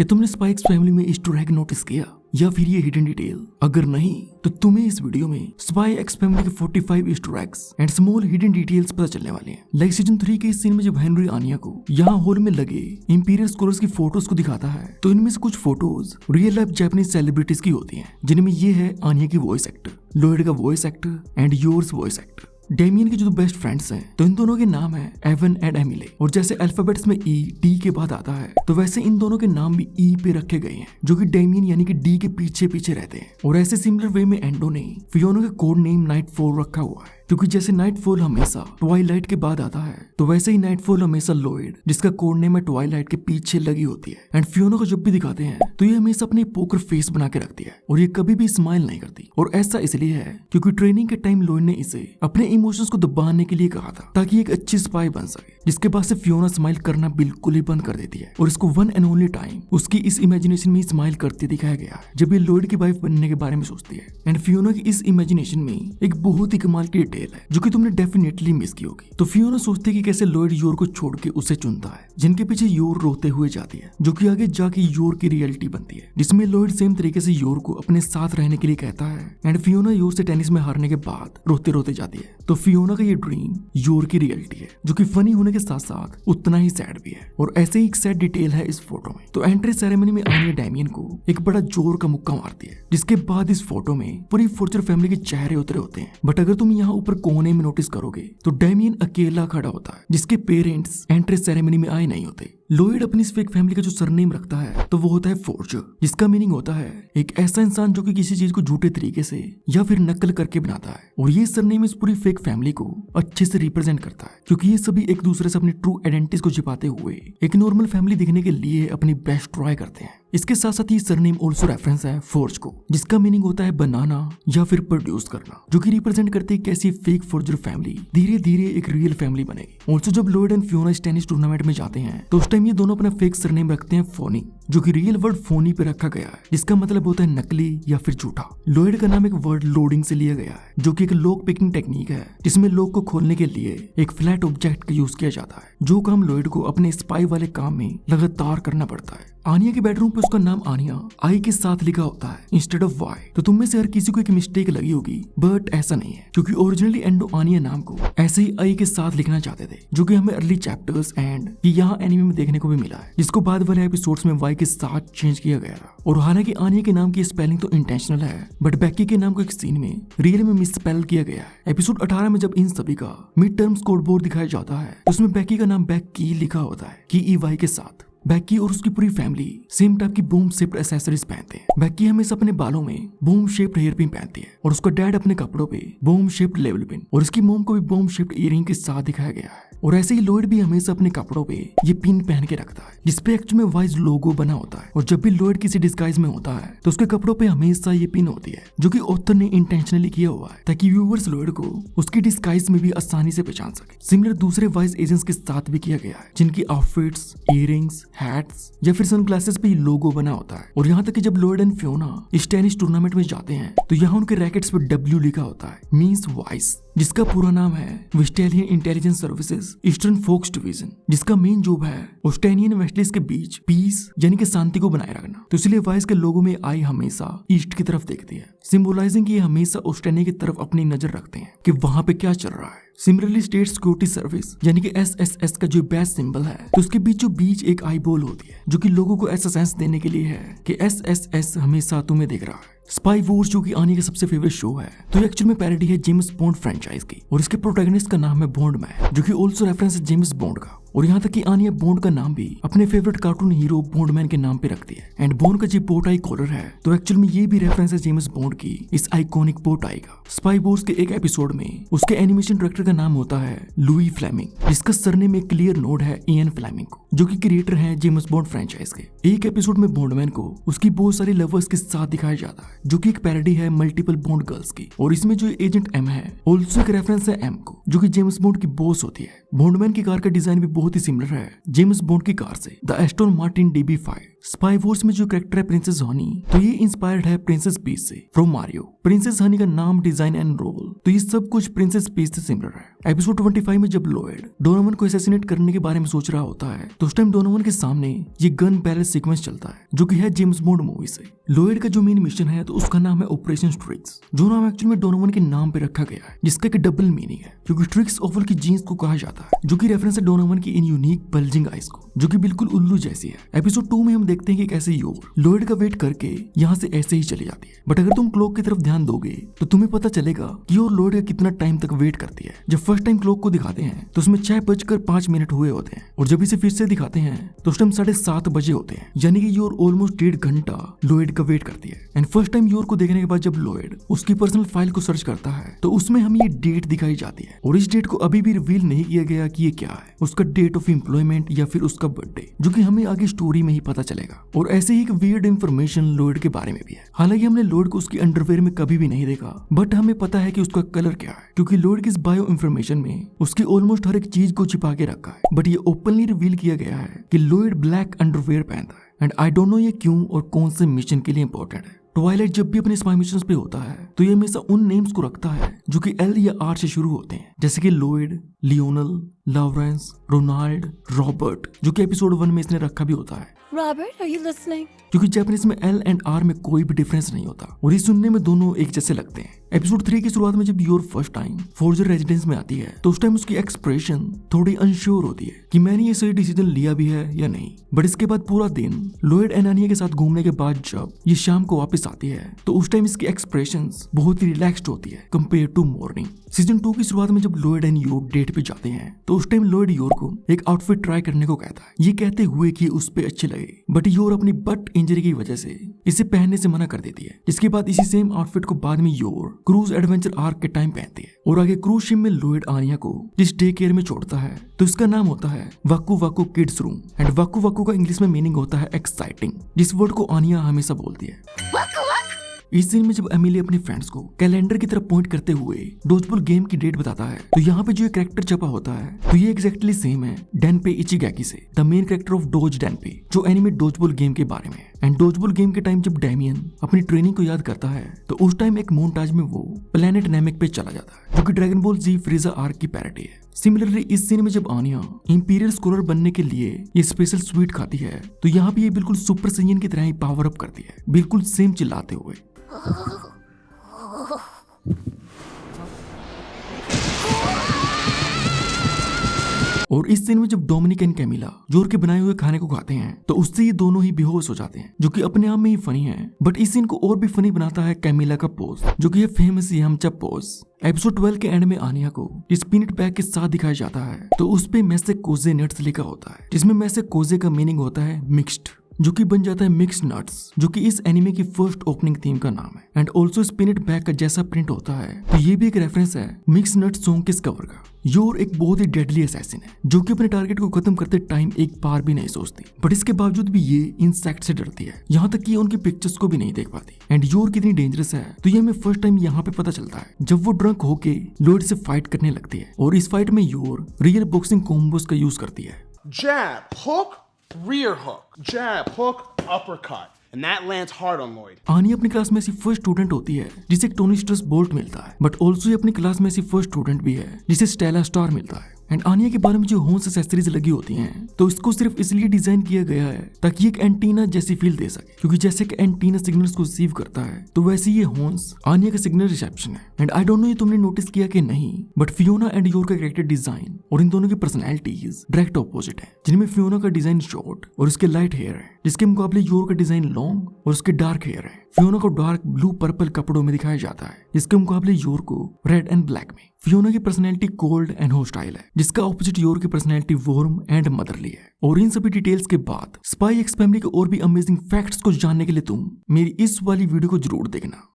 कि तुमने Spy x Family में ईस्टर एग नोटिस किया या फिर ये हिडन डिटेल? अगर नहीं तो तुम्हें इस वीडियो में स्पाई एक्स फैमिली के 45 Easter eggs and small hidden details पता चलने वाले हैं। लाइक सीजन 3 के इस सीन में जब हेनरी आनिया को यहाँ हॉल में लगे इंपीरियल स्कॉलर्स की फोटोज को दिखाता है तो इनमें से कुछ photos real life Japanese celebrities की होती हैं, जिनमें ये है आनिया की वॉइस एक्टर, लॉयड का voice actor and Yor's voice actor. Damian के जो दो बेस्ट फ्रेंड्स हैं तो इन दोनों के नाम है एवन एंड एमिले, और जैसे अल्फाबेट्स में ई डी के बाद आता है तो वैसे इन दोनों के नाम भी ई पे रखे गए हैं, जो कि डेमियन यानी कि डी के पीछे पीछे रहते हैं। और ऐसे सिमिलर वे में एंडो ने फियोना का कोड नेम नाइटफॉल रखा हुआ है, क्योंकि जैसे नाइटफॉल हमेशा ट्वाइलाइट के बाद आता है तो वैसे ही नाइटफॉल हमेशा लॉयड, जिसका कोड नेम है ट्वाइलाइट, के पीछे लगी होती है। एंड फियोना को जब भी दिखाते हैं तो ये हमेशा अपनी पोकर फेस बना के रखती है और ये कभी भी स्माइल नहीं करती। और ऐसा इसलिए है क्योंकि ट्रेनिंग के टाइम लॉयड ने इसे अपने इमोशंस को दबाने के लिए कहा था ताकि एक अच्छी स्पाई बन सके, जिसके बाद से फियोना स्माइल करना बिल्कुल ही बंद कर देती है। और इसको वन एंड ओनली टाइम उसकी इस इमेजिनेशन में स्माइल करते दिखाया गया है जब ये लॉयड की वाइफ बनने के बारे में सोचती है। एंड फियोना की इस इमेजिनेशन में एक बहुत ही कमाल की डिटेल है जो कि तुमने डेफिनेटली मिस की होगी। तो फियोना सोचती है कि कैसे लॉयड योर को छोड़ के उसे चुनता है, जिनके पीछे योर रोते हुए जाती है, जो कि आगे जाके योर की रियलिटी बनती है, जिसमें लॉयड सेम तरीके से योर को अपने साथ रहने के लिए कहता है। एंड फियोना योर से टेनिस में हारने के बाद रोते रोते जाती है। तो फियोना का ये ड्रीम योर की रियलिटी है, जो कि फनी होने के साथ साथ उतना ही सैड भी है। और ऐसे ही एक सैड डिटेल है इस फोटो में। तो एंट्री सेरेमनी में आनिया डेमियन को एक बड़ा जोर का मुक्का मारती है, जिसके बाद इस फोटो में पूरी फॉर्चर फैमिली के चेहरे उतरे होते हैं। बट अगर तुम यहाँ ऊपर कोने में नोटिस करोगे तो डेमियन अकेला खड़ा होता है, जिसके पेरेंट्स एंट्री सेरेमनी में आए नहीं होते। लॉयड अपनी इस फेक फैमिली का जो सरनेम रखता है तो वो होता है फोर्जर, जिसका मीनिंग होता है एक ऐसा इंसान जो कि किसी चीज को झूठे तरीके से या फिर नकल करके बनाता है। और ये सरनेम इस पूरी फेक फैमिली को अच्छे से रिप्रेजेंट करता है, क्योंकि ये सभी एक दूसरे से अपनी ट्रू आइडेंटिटी को छिपाते हुए एक नॉर्मल फैमिली दिखने के लिए अपनी बेस्ट ट्राई करते हैं। इसके साथ साथ ये सरनेम ऑल्सो रेफरेंस है फोर्ज को, जिसका मीनिंग होता है बनाना या फिर प्रोड्यूस करना, जो कि रिप्रेजेंट करती है कैसी फेक फोर्जर फैमिली धीरे धीरे एक रियल फैमिली बनेगी। ऑल्सो जब लॉयड एंड फियोना इस टेनिस टूर्नामेंट में जाते हैं तो उस टाइम ये दोनों अपना फेक सरनेम रखते हैं फोनी, जो कि रियल वर्ड फोनी पे रखा गया है, जिसका मतलब होता है नकली या फिर झूठा। लॉयड का नाम एक वर्ड लोडिंग से लिया गया है, जो कि एक लॉक पिकिंग टेक्निक है, जिसमें लॉक को खोलने के लिए एक फ्लैट ऑब्जेक्ट का यूज किया जाता है, जो काम लॉयड को अपने स्पाई वाले काम में लगातार करना पड़ता है। आनिया के बेडरूम पे उसका नाम आनिया आई के साथ लिखा होता है इंस्टेड ऑफ वाई। तो तुम में से हर किसी को एक मिस्टेक लगी होगी, बट ऐसा नहीं है, क्योंकि ओरिजिनली एंडो आनिया नाम को ऐसे ही आई के साथ लिखना चाहते थे, जो कि हमें अर्ली चैप्टर्स एंड यहाँ एनिमे में देखने को भी मिला है, जिसको बाद वाले एपिसोड्स में वाई के साथ चेंज किया गया था। और हालांकि आनिया के नाम की स्पेलिंग तो इंटेंशनल है, बट बेकी के नाम को एक सीन में रियल में मिसस्पेल किया गया है। एपिसोड 18 में जब इन सभी का मिड टर्म स्कोर बोर्ड दिखाया जाता है तो उसमें बेकी का नाम बेकी लिखा होता है की ई वाई के साथ। बेकी और उसकी पूरी फैमिली सेम टाइप की बूम शेप्ड एक्सेसरीज पहनते हैं। बेकी हमेशा अपने बालों में बूम शेप्ड हेयर पिन पहनती है, और उसका डैड अपने कपड़ों पे बूम शेप्ड लेवल पिन, और उसकी मोम को भी बूम शेप्ड ईयरिंग के साथ दिखाया गया है। और ऐसे ही लॉयड भी हमेशा अपने कपड़ों पे ये पिन पहन के रखता है, जिसपे एक्चुअली में वाइज लोगो बना होता है। और जब भी लॉयड किसी डिस्गाइज में होता है तो उसके कपड़ों पे हमेशा ये पिन होती है, जो कि ऑथर ने इंटेंशनली किया हुआ है ताकि व्यूअर्स लॉयड को उसकी डिस्गाइज में भी आसानी से पहचान सके। सिमिलर दूसरे वाइज एजेंट्स के साथ भी किया गया है, जिनकी आउटफिट्स, इयरिंग्स, हैट्स या फिर सनग्लासेस पे लोगो बना होता है। और यहाँ तक कि जब लॉयड एंड फियोना इस टेनिस टूर्नामेंट में जाते हैं तो यहाँ उनके रैकेट्स पे W लिखा होता है, मींस वाइस, जिसका पूरा नाम है Westalian intelligence services eastern focus division, जिसका मेन जॉब है ऑस्ट्रेलियन वेस्टलिस के बीच पीस यानी कि शांति को बनाए रखना। तो इसलिए वाइस के लोगों में आई हमेशा ईस्ट की तरफ देखती है, सिंबलाइजिंग कि ये हमेशा ऑस्ट्रेलिया की तरफ अपनी नजर रखते हैं कि वहां पे क्या चल रहा है। सिमिलरली स्टेट सिक्योरिटी सर्विस यानी कि SSS का जो बैच सिंबल है तो उसके बीचों बीच एक आई बॉल होती है, जो कि लोगों को ऐसा सेंस देने के लिए है कि SSS हमेशा तुम्हें देख रहा है। स्पाई वॉर्स जो कि आनिया का सबसे फेवरेट शो है, तो ये एक्चुअल में पैरोडी है जेम्स बॉन्ड फ्रेंचाइज की, और इसके प्रोटैगनिस्ट का नाम है बॉन्डमैन, जो कि ऑल्सो रेफरेंस है जेम्स बॉन्ड का। और यहाँ तक कि आनिया बॉन्ड का नाम भी अपने फेवरेट कार्टून हीरो बॉन्डमैन के नाम पे रखती है। एंड बॉन्ड का जो बो टाई कॉलर है तो एक्चुअल में ये भी रेफरेंस है जेम्स बॉन्ड की इस आइकॉनिक बो टाई का। स्पाई वॉर्स के एक एपिसोड में उसके एनिमेशन डायरेक्टर का नाम होता है लुई फ्लेमिंग, जिसका सरनेम एक क्लियर नोड है इयन फ्लेमिंग को, जो कि क्रिएटर है जेम्स बॉन्ड फ्रेंचाइज के। एक एपिसोड में बॉन्डमैन को उसकी बहुत सारी लवर्स के साथ दिखाया जाता है, जो कि एक पैरोडी है मल्टीपल बॉन्ड गर्ल्स की। और इसमें जो एजेंट एम है ऑल्सो एक रेफरेंस है एम को, जो कि जेम्स बॉन्ड की बॉस होती है। बॉन्डमैन की कार का डिजाइन भी बहुत ही सिमिलर है जेम्स बॉन्ड की कार से, the Aston Martin DB5, spy Wars में जो कैरेक्टर है प्रिंसेस हनी, तो ये इंस्पायर्ड है प्रिंसेस पीच से फ्रॉम मारियो। प्रिंसेस हनी का नाम, डिजाइन एंड रोल, तो ये सब कुछ प्रिंसेस पीच से सिमिलर है। एपिसोड 25 में जब लॉयड डोनोवन को असैसिनेट करने के बारे में सोच रहा होता है तो उस टाइम डोनोवन के सामने ये गन बैरल सीक्वेंस चलता है जो कि है जेम्स बॉन्ड मूवी से। लॉयड का जो मेन मिशन है तो उसका नाम है ऑपरेशन स्ट्रिक्स, जो नाम एक्चुअली में डोनोवन के नाम पे रखा गया है, जिसका एक डबल मीनिंग है क्योंकि स्ट्रिक्स ओवल की जीन्स को कहा जाता है, जो कि रेफरेंस है डोनोवन की इन यूनिक बल्जिंग आइज को, जो कि बिल्कुल उल्लू जैसी है। एपिसोड 2 में हम देखते हैं कि कैसे योर लॉयड का वेट करके यहाँ से ऐसे ही चली जाती है, बट अगर तुम क्लॉक की तरफ ध्यान दोगे तो तुम्हें पता चलेगा कि योर लॉयड का कितना टाइम तक वेट करती है। जब फर्स्ट टाइम क्लॉक को दिखाते हैं तो उसमें 6:05 हुए होते हैं, और जब इसे फिर से दिखाते हैं तो उस टाइम 7:30 बजे होते हैं, यानी कि योर ऑलमोस्ट 1.5 घंटा लॉयड का वेट करती है। एंड फर्स्ट टाइम योर को देखने के बाद जब लॉयड उसकी पर्सनल फाइल को सर्च करता है तो उसमें हमें ये डेट दिखाई जाती है, और इस डेट को अभी भी रिवील नहीं किया गया कि ये क्या है, उसका डेट ऑफ एम्प्लॉयमेंट या फिर उसका बर्थडे, जो कि हमें आगे स्टोरी में ही पता चलेगा। और ऐसे ही एक वियर्ड इंफॉर्मेशन लॉयड के बारे में भी है। हालांकि हमने लॉयड को उसकी अंडरवेयर में कभी भी नहीं देखा, बट हमें पता है कि उसका कलर क्या है, क्योंकि लॉयड की इस बायो इंफॉर्मेशन में उसकी ऑलमोस्ट हर एक चीज को छिपा के रखा है। बट ये ओपनली रिवील किया गया है कि लॉयड ब्लैक अंडरवेयर पहनता है, एंड आई डोंट नो ये क्यों और कौन से मिशन के लिए इंपॉर्टेंट है। ट्वाइलाइट जब भी अपने स्पाई मिशंस पे होता है तो ये हमेशा उन नेम्स को रखता है जो कि एल या आर से शुरू होते हैं, जैसे कि Loid, Lionel, Lawrence, Ronald, Robert, जो कि एपिसोड 1 में इसने रखा भी होता है। Robert, are you listening? क्योंकि जापानीज में एल एंड आर में कोई भी डिफरेंस नहीं होता और ये सुनने में दोनों एक जैसे लगते हैं। एपिसोड 3 की शुरुआत में जब your first time Forger residence में आती है तो उस टाइम उसकी एक्सप्रेशन थोड़ी अनश्योर होती है कि मैंने ये सही डिसीजन लिया भी है या नहीं। बट इसके बाद पूरा दिन लॉयड एंड आनिया के साथ घूमने के बाद जब ये शाम को वापस आती है तो उस टाइम इसकी एक्सप्रेशंस बहुत ही रिलैक्स्ड होती है कंपेयर टू मॉर्निंग। सीजन 2 की शुरुआत में जब लॉयड एंड योर डेट पे जाते हैं तो उस टाइम लॉयड योर को एक आउटफिट ट्राई करने को कहता है, ये कहते हुए कि उस पे अच्छे लगे, बट योर अपनी बट इंजरी की वजह से इसे पहनने से मना कर देती है। जिसके बाद इसी सेम आउटफिट को बाद में योर क्रूज एडवेंचर आर्क के टाइम पहनती है, और आगे क्रूज शिप में लॉयड आनिया को जिस डे केयर में छोड़ता है तो इसका नाम होता है वाकू वाकू किड्स रूम, एंड वाकू वाकू का इंग्लिश में मीनिंग होता है एक्साइटिंग, जिस वर्ड को आनिया हमेशा बोलती है। इस सीन में जब एमिली अपने फ्रेंड्स को कैलेंडर की तरफ पॉइंट करते हुए डोजबॉल गेम की डेट बताता है तो यहाँ पे जो एक कैरेक्टर छपा होता है तो ये एग्जैक्टली सेम है डेनपे इचिगैकी से, the main character of dodge Danpei, जो एनिमे डोजबॉल गेम के बारे में है। एंड डोजबॉल गेम के टाइम जब डैमियन अपनी ट्रेनिंग को याद करता है तो उस टाइम एक मोन्टाज में वो प्लेनेट नेमिक पे चला जाता है, जो कि ड्रैगन बॉल जी फ्रीजा आर्क की पैरोडी है। सिमिलरली इस सीन में जब आनिया इंपीरियल स्कॉलर बनने के लिए ये स्पेशल स्वीट खाती है तो यहाँ पे ये बिल्कुल सुपर सैयन की तरह ही पावर अप करती है, बिल्कुल सेम चिल्लाते हुए। और इस सीन में जब डोमिनिक एंड कैमिला जोर के बनाए हुए खाने को खाते हैं तो उससे ये दोनों ही बेहोश हो जाते हैं, जो कि अपने आप में ही फनी है। बट इस सीन को और भी फनी बनाता है कैमिला का पोज, जो कि है फेमस यामचा पोज। एपिसोड 12 के एंड में आनिया को इस पीनट पैक के साथ दिखाया जाता है तो उस पे मैसे कोजे नट्स लिखा होता है, जिसमें मैसे कोजे का मीनिंग होता है मिक्स्ड, जो कि बन जाता है मिक्स नट्स, जो कि इस एनिमे की फर्स्ट ओपनिंग थीम का नाम है। एंड ऑल्सो स्पिनिट बैग का जैसा प्रिंट होता है तो ये भी एक रेफरेंस है मिक्स नट सॉन्ग के कवर का। योर एक बहुत ही डेडली असैसिन है जो कि अपने टारगेट को खत्म करते टाइम एक बार भी नहीं सोचती, बट इसके बावजूद भी ये इंसेक्ट से डरती है, यहाँ तक कि उनकी पिक्चर्स को भी नहीं देख पाती। एंड योर कितनी डेंजरस है तो ये हमें फर्स्ट टाइम यहाँ पे पता चलता है जब वो ड्रंक होके लॉयड से फाइट करने लगती है, और इस फाइट में योर रियल बॉक्सिंग कॉम्बोस का यूज करती है। Jab, hook, rear hook, jab, hook, uppercut. And that lands hard on Lloyd. आनिया अपनी क्लास में ऐसी फर्स्ट स्टूडेंट होती है जिसे टोनी स्ट्रेस बोल्ट मिलता है, बट ऑल्सो ये अपनी क्लास में ऐसी फर्स्ट स्टूडेंट भी है जिसे स्टेला स्टार मिलता है। एंड आनिया के बारे में जो हॉर्न्स एक्सेसरीज लगी होती हैं तो इसको सिर्फ इसलिए डिजाइन किया गया है ताकि एक एंटीना जैसी फील दे सके, क्योंकि जैसे कि एंटीना सिग्नल्स को रिसीव करता है तो वैसे ये हॉर्न्स आनिया का सिग्नल रिसेप्शन है। एंड आई डोंट नो ये तुमने नोटिस किया कि नहीं, बट फियोना एंड योर का कैरेक्टर डिजाइन और इन दोनों की पर्सनैलिटीज डायरेक्ट ऑपोजिट है, जिनमें फियोना का डिजाइन शॉर्ट और उसके लाइट हेयर है, जिसके मुकाबले योर का डिजाइन लॉन्ग और उसके डार्क हेयर है। फियोना को डार्क ब्लू पर्पल कपड़ों में दिखाया जाता है, जिसके मुकाबले योर को रेड एंड ब्लैक में। फियोना की पर्सनैलिटी कोल्ड एंड होस्टाइल है, जिसका ऑपोजिट योर की पर्सनैलिटी वार्म एंड मदरली है। और इन सभी डिटेल्स के बाद स्पाई एक्स फैमिली के और भी अमेजिंग फैक्ट्स को जानने के लिए तुम मेरी इस वाली वीडियो को जरूर देखना।